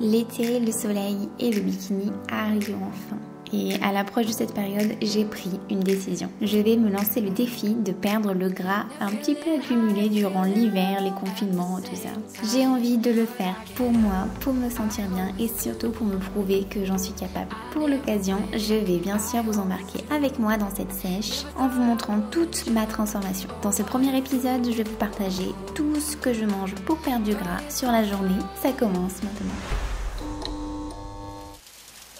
L'été, le soleil et le bikini arrivent enfin. Et à l'approche de cette période, j'ai pris une décision. Je vais me lancer le défi de perdre le gras un petit peu accumulé durant l'hiver, les confinements, tout ça. J'ai envie de le faire pour moi, pour me sentir bien et surtout pour me prouver que j'en suis capable. Pour l'occasion, je vais bien sûr vous embarquer avec moi dans cette sèche en vous montrant toute ma transformation. Dans ce premier épisode, je vais vous partager tout ce que je mange pour perdre du gras sur la journée. Ça commence maintenant.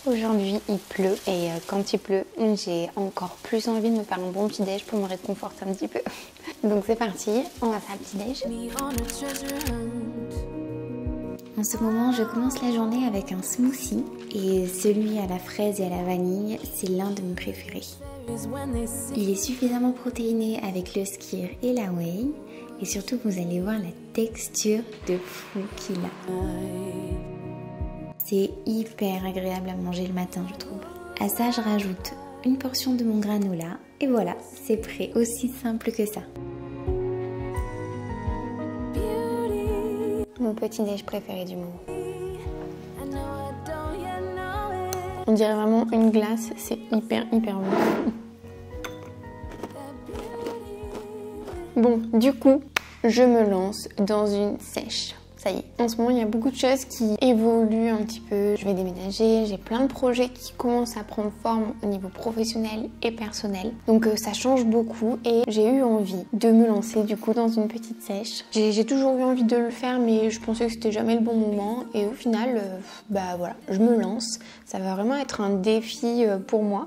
Aujourd'hui il pleut et quand il pleut j'ai encore plus envie de me faire un bon petit déj pour me réconforter un petit peu. Donc c'est parti, on va faire le petit déj. En ce moment je commence la journée avec un smoothie et celui à la fraise et à la vanille c'est l'un de mes préférés. Il est suffisamment protéiné avec le skyr et la whey et surtout vous allez voir la texture de fou qu'il a. C'est hyper agréable à manger le matin, je trouve. À ça, je rajoute une portion de mon granola et voilà, c'est prêt, aussi simple que ça. Mon petit déj préféré du moment. On dirait vraiment une glace, c'est hyper bon. Bon, du coup, je me lance dans une sèche. Ça y est, en ce moment il y a beaucoup de choses qui évoluent un petit peu. Je vais déménager, j'ai plein de projets qui commencent à prendre forme au niveau professionnel et personnel. Donc ça change beaucoup et j'ai eu envie de me lancer du coup dans une petite sèche. J'ai toujours eu envie de le faire mais je pensais que c'était jamais le bon moment et au final, bah voilà, je me lance. Ça va vraiment être un défi pour moi.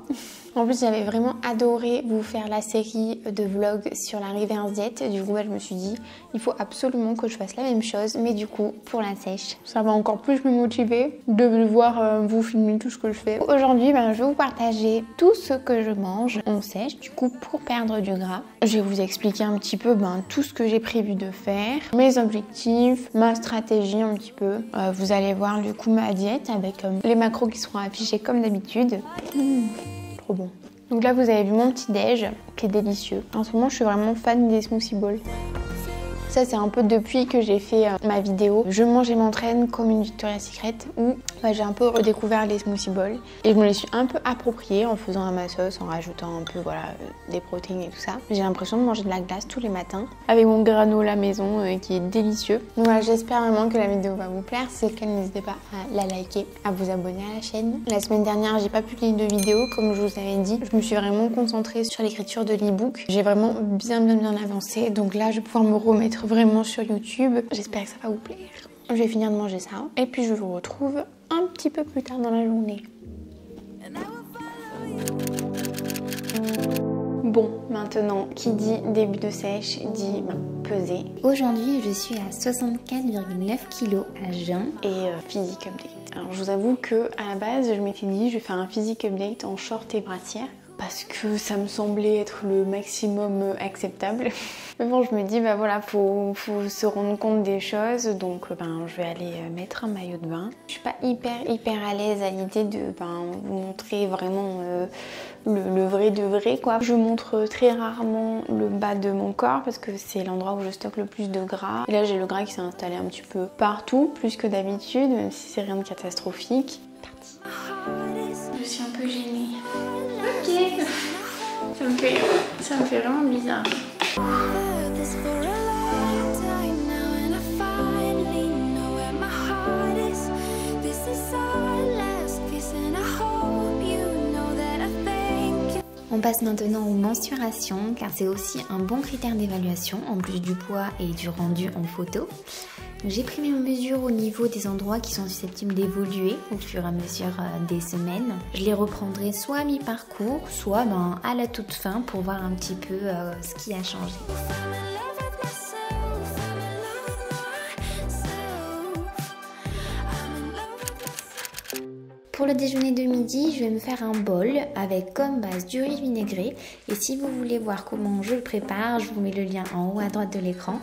En plus, j'avais vraiment adoré vous faire la série de vlogs sur la reverse diet. Du coup, je me suis dit, il faut absolument que je fasse la même chose, mais du coup, pour la sèche. Ça va encore plus me motiver de voir vous filmer tout ce que je fais. Aujourd'hui, je vais vous partager tout ce que je mange en sèche, du coup, pour perdre du gras. Je vais vous expliquer un petit peu tout ce que j'ai prévu de faire, mes objectifs, ma stratégie un petit peu. Vous allez voir du coup ma diète avec les macros qui seront affichés comme d'habitude. Trop bon. Donc là vous avez vu mon petit déj qui est délicieux. En ce moment je suis vraiment fan des smoothie bowls. Ça c'est un peu depuis que j'ai fait ma vidéo Je mange et m'entraîne comme une Victoria's Secret où j'ai un peu redécouvert les smoothie bowls et je me les suis un peu appropriés en faisant à ma sauce, en rajoutant un peu des protéines et tout ça. J'ai l'impression de manger de la glace tous les matins avec mon granola maison qui est délicieux. Donc voilà, j'espère vraiment que la vidéo va vous plaire. Si c'est le cas, n'hésitez pas à la liker, à vous abonner à la chaîne. La semaine dernière j'ai pas publié de vidéo comme je vous avais dit. Je me suis vraiment concentrée sur l'écriture de l'e-book. J'ai vraiment bien avancé, donc là je vais pouvoir me remettre vraiment sur YouTube. J'espère que ça va vous plaire. Je vais finir de manger ça et puis je vous retrouve un petit peu plus tard dans la journée. Bon, maintenant, qui dit début de sèche dit peser. Aujourd'hui, je suis à 64,9 kg à jeun et physique update. Alors, je vous avoue que à la base, je m'étais dit, je vais faire un physique update en short et brassière. Parce que ça me semblait être le maximum acceptable. Mais bon, je me dis, voilà, faut se rendre compte des choses. Donc, je vais aller mettre un maillot de bain. Je suis pas hyper à l'aise à l'idée de vous montrer vraiment le vrai de vrai, quoi. Je montre très rarement le bas de mon corps parce que c'est l'endroit où je stocke le plus de gras. Et là, j'ai le gras qui s'est installé un petit peu partout, plus que d'habitude, même si c'est rien de catastrophique. Parti. Je suis un peu gênée. Ok, ça me fait vraiment bizarre. On passe maintenant aux mensurations car c'est aussi un bon critère d'évaluation en plus du poids et du rendu en photo. J'ai pris mes mesures au niveau des endroits qui sont susceptibles d'évoluer au fur et à mesure des semaines. Je les reprendrai soit à mi-parcours, soit à la toute fin pour voir un petit peu ce qui a changé. Pour le déjeuner de midi, je vais me faire un bol avec comme base du riz vinaigré. Et si vous voulez voir comment je le prépare, je vous mets le lien en haut à droite de l'écran.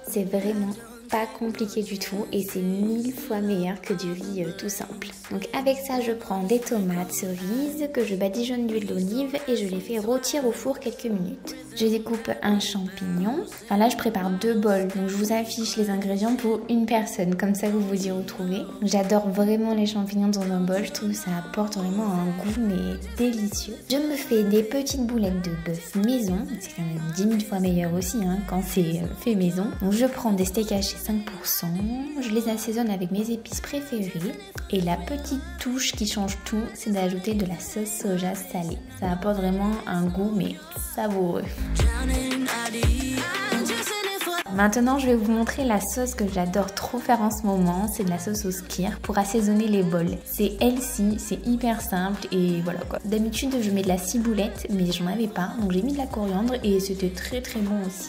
C'est vraiment pas compliqué du tout et c'est 1000 fois meilleur que du riz tout simple. Donc avec ça, je prends des tomates cerises que je badigeonne d'huile d'olive et je les fais rôtir au four quelques minutes. Je découpe un champignon. Enfin là, je prépare 2 bols, donc je vous affiche les ingrédients pour une personne, comme ça vous vous y retrouvez. J'adore vraiment les champignons dans un bol, je trouve que ça apporte vraiment un goût mais délicieux. Je me fais des petites boulettes de bœuf maison, c'est quand même 10 000 fois meilleur aussi quand c'est fait maison. Donc je prends des steaks hachés 5%, je les assaisonne avec mes épices préférées et la petite touche qui change tout, c'est d'ajouter de la sauce soja salée. Ça apporte vraiment un goût mais savoureux. Maintenant, je vais vous montrer la sauce que j'adore trop faire en ce moment. C'est de la sauce au skyr pour assaisonner les bols. C'est healthy, c'est hyper simple et voilà quoi. D'habitude, je mets de la ciboulette, mais j'en avais pas. Donc j'ai mis de la coriandre et c'était très très bon aussi.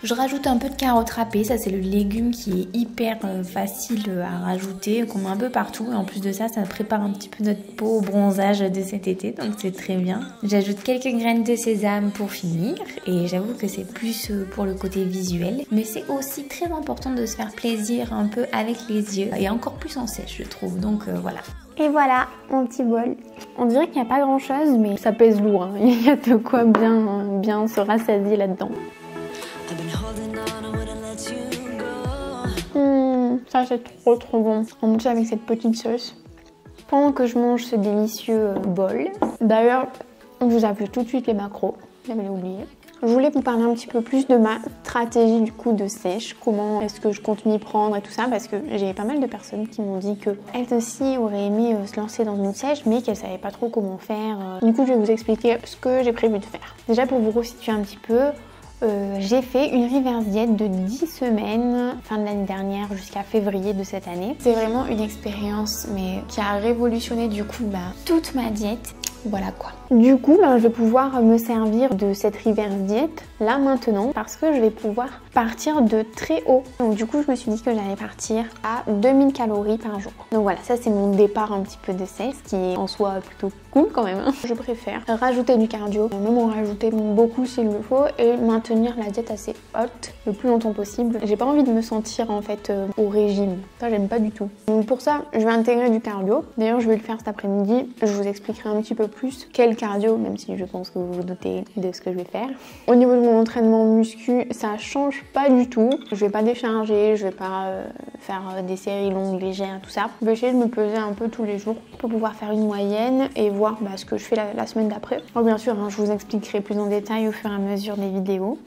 Je rajoute un peu de carottes râpées, ça c'est le légume qui est hyper facile à rajouter, qu'on met un peu partout. Et en plus de ça, ça prépare un petit peu notre peau au bronzage de cet été, donc c'est très bien. J'ajoute quelques graines de sésame pour finir, et j'avoue que c'est plus pour le côté visuel. Mais c'est aussi très important de se faire plaisir un peu avec les yeux, et encore plus en sèche je trouve, donc voilà. Et voilà, mon petit bol. On dirait qu'il n'y a pas grand chose, mais ça pèse lourd, hein. Il y a de quoi bien se rassasier là-dedans. Ça c'est trop bon. En plus avec cette petite sauce. Pendant que je mange ce délicieux bol. D'ailleurs, on vous a vu tout de suite les macros. J'avais oublié. Je voulais vous parler un petit peu plus de ma stratégie du coup de sèche. Comment est-ce que je compte m'y prendre et tout ça. Parce que j'ai pas mal de personnes qui m'ont dit qu'elles aussi auraient aimé se lancer dans une sèche. Mais qu'elles savaient pas trop comment faire. Du coup je vais vous expliquer ce que j'ai prévu de faire. Déjà pour vous resituer un petit peu. J'ai fait une reverse diète de 10 semaines, fin de l'année dernière jusqu'à février de cette année. C'est vraiment une expérience mais qui a révolutionné du coup toute ma diète. Voilà quoi. Du coup, je vais pouvoir me servir de cette reverse diète là maintenant parce que je vais pouvoir partir de très haut. Donc du coup, je me suis dit que j'allais partir à 2000 calories par jour. Donc voilà, ça c'est mon départ un petit peu de sèche, ce qui est en soi plutôt cool quand même. Je préfère rajouter du cardio, même en rajouter beaucoup s'il le faut et maintenir la diète assez haute le plus longtemps possible. J'ai pas envie de me sentir en fait au régime. Ça, j'aime pas du tout. Donc pour ça, je vais intégrer du cardio. D'ailleurs, je vais le faire cet après-midi. Je vous expliquerai un petit peu plus quel cardio, même si je pense que vous vous doutez de ce que je vais faire. Au niveau de mon entraînement muscu, ça change pas du tout. Je vais pas décharger, je vais pas faire des séries longues, légères, tout ça. Je vais essayer de me peser un peu tous les jours pour pouvoir faire une moyenne et voir ce que je fais la semaine d'après. Alors bien sûr, je vous expliquerai plus en détail au fur et à mesure des vidéos.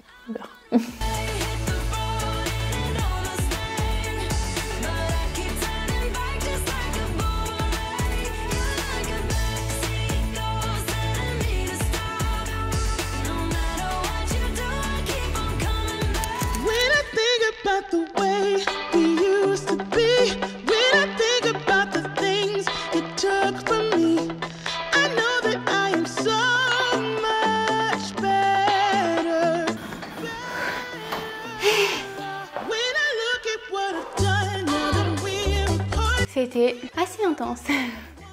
C'était assez intense.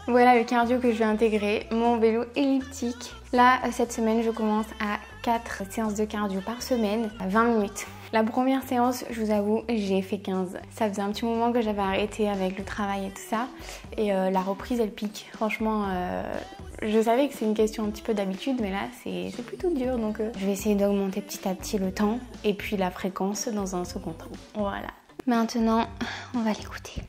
Voilà le cardio que je vais intégrer, mon vélo elliptique. Là, cette semaine, je commence à 4 séances de cardio par semaine, à 20 minutes. La première séance, je vous avoue, j'ai fait 15. Ça faisait un petit moment que j'avais arrêté avec le travail et tout ça. Et la reprise, elle pique. Franchement, je savais que c'est une question un petit peu d'habitude, mais là, c'est plutôt dur. Donc, je vais essayer d'augmenter petit à petit le temps et puis la fréquence dans un second temps. Voilà. Maintenant, on va l'écouter.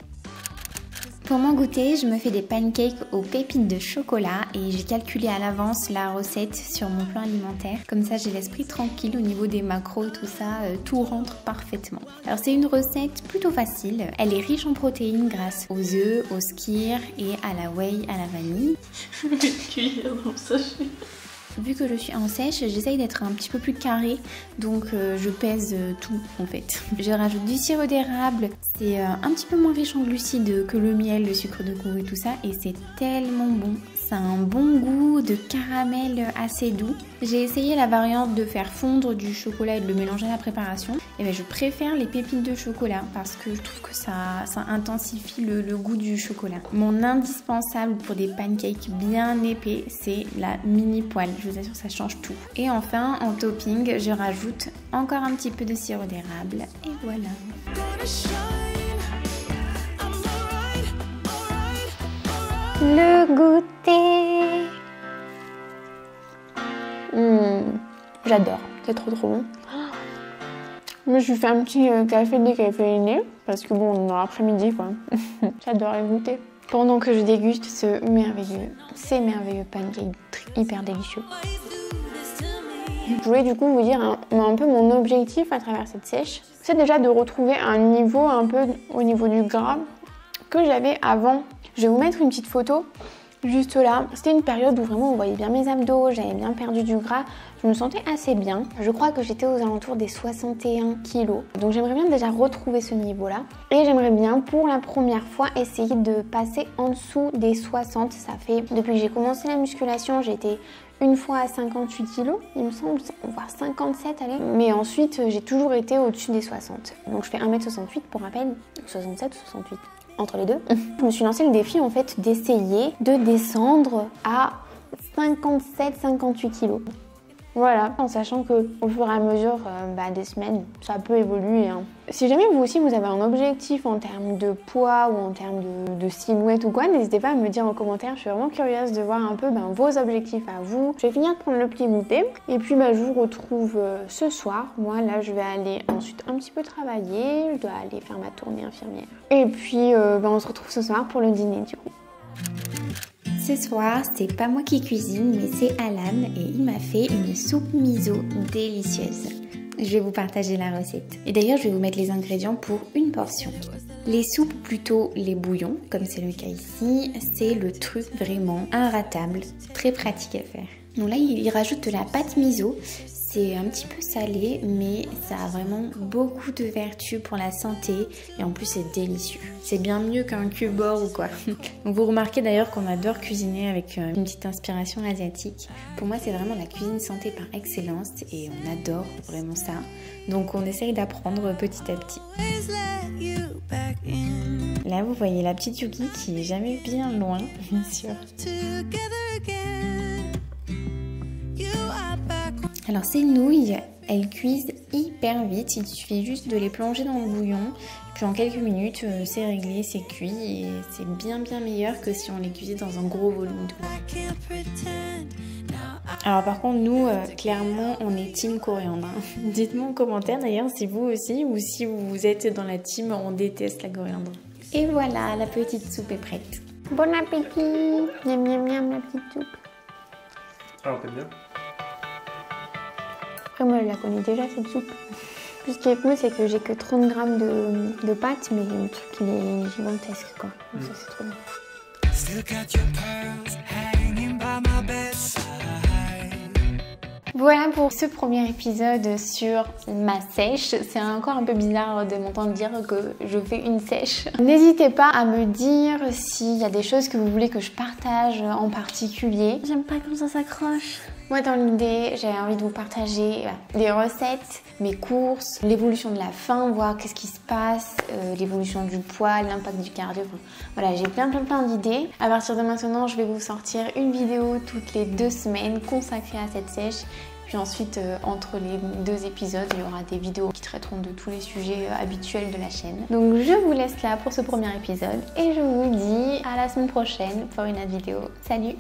Pour mon goûter, je me fais des pancakes aux pépites de chocolat et j'ai calculé à l'avance la recette sur mon plan alimentaire. Comme ça, j'ai l'esprit tranquille au niveau des macros, tout ça, tout rentre parfaitement. Alors c'est une recette plutôt facile. Elle est riche en protéines grâce aux œufs, au skyr et à la whey à la vanille. Je mets une cuillère dans le sachet. Vu que je suis en sèche, j'essaye d'être un petit peu plus carré, donc je pèse tout en fait. Je rajoute du sirop d'érable, c'est un petit peu moins riche en glucides que le miel, le sucre de coco et tout ça, et c'est tellement bon, Ça a un bon goût de caramel assez doux. J'ai essayé la variante de faire fondre du chocolat et de le mélanger à la préparation. Et bien je préfère les pépites de chocolat parce que je trouve que ça intensifie le goût du chocolat. Mon indispensable pour des pancakes bien épais, c'est la mini poêle. Je vous assure, ça change tout. Et enfin, en topping, je rajoute encore un petit peu de sirop d'érable. Et voilà. Le goûter. J'adore, c'est trop bon. Je me suis fait un petit café décaféiné parce que bon, on est dans l'après-midi quoi. J'adore le goûter. Pendant que je déguste ces merveilleux pancakes hyper délicieux. Je voulais du coup vous dire un peu mon objectif à travers cette sèche. C'est déjà de retrouver un niveau un peu au niveau du gras que j'avais avant. Je vais vous mettre une petite photo juste là. C'était une période où vraiment on voyait bien mes abdos, j'avais bien perdu du gras. Je me sentais assez bien. Je crois que j'étais aux alentours des 61 kilos. Donc j'aimerais bien déjà retrouver ce niveau-là. Et j'aimerais bien pour la première fois essayer de passer en dessous des 60. Ça fait, depuis que j'ai commencé la musculation, j'ai été une fois à 58 kilos, il me semble, voire 57, allez. Mais ensuite, j'ai toujours été au-dessus des 60. Donc je fais 1m68 pour rappel, 67 ou 68. Entre les deux. Je me suis lancé le défi en fait d'essayer de descendre à 57-58 kilos. Voilà, en sachant que au fur et à mesure des semaines, ça peut évoluer. Hein. Si jamais vous aussi vous avez un objectif en termes de poids ou en termes de silhouette ou quoi, n'hésitez pas à me dire en commentaire. Je suis vraiment curieuse de voir un peu vos objectifs à vous. Je vais finir de prendre le petit goûter et puis je vous retrouve ce soir. Moi là, je vais aller ensuite un petit peu travailler. Je dois aller faire ma tournée infirmière. Et puis on se retrouve ce soir pour le dîner du coup. Ce soir, c'est pas moi qui cuisine, mais c'est Alan et il m'a fait une soupe miso délicieuse. Je vais vous partager la recette. Et d'ailleurs, je vais vous mettre les ingrédients pour une portion. Les soupes, plutôt les bouillons, comme c'est le cas ici, c'est le truc vraiment inratable, très pratique à faire. Donc là, il rajoute de la pâte miso. C'est un petit peu salé, mais ça a vraiment beaucoup de vertus pour la santé et en plus c'est délicieux. C'est bien mieux qu'un cube-bord ou quoi. Donc vous remarquez d'ailleurs qu'on adore cuisiner avec une petite inspiration asiatique. Pour moi c'est vraiment la cuisine santé par excellence et on adore vraiment ça. Donc on essaye d'apprendre petit à petit. Là vous voyez la petite Yuki qui est jamais bien loin, bien sûr. Alors ces nouilles, elles cuisent hyper vite, il suffit juste de les plonger dans le bouillon, puis en quelques minutes c'est réglé, c'est cuit et c'est bien meilleur que si on les cuisait dans un gros volume d'eau. Alors par contre nous, clairement on est team coriandre. Dites-moi en commentaire d'ailleurs si vous aussi ou si vous êtes dans la team on déteste la coriandre. Et voilà, la petite soupe est prête. Bon appétit. Miam miam miam la petite soupe. Alors t'aimes bien? Après moi je la connais déjà cette soupe. Tout ce qui est cool c'est que j'ai que 30 grammes de pâtes mais le truc il est gigantesque quoi. Donc ça c'est trop bien. Voilà pour ce premier épisode sur ma sèche. C'est encore un peu bizarre de m'entendre dire que je fais une sèche. N'hésitez pas à me dire s'il y a des choses que vous voulez que je partage en particulier. J'aime pas quand ça s'accroche. Moi dans l'idée, j'avais envie de vous partager des recettes, mes courses, l'évolution de la faim, voir qu'est-ce qui se passe, l'évolution du poids, l'impact du cardio. Enfin, voilà, j'ai plein d'idées. À partir de maintenant, je vais vous sortir une vidéo toutes les 2 semaines consacrée à cette sèche. Puis ensuite, entre les 2 épisodes, il y aura des vidéos qui traiteront de tous les sujets habituels de la chaîne. Donc je vous laisse là pour ce premier épisode et je vous dis à la semaine prochaine pour une autre vidéo. Salut!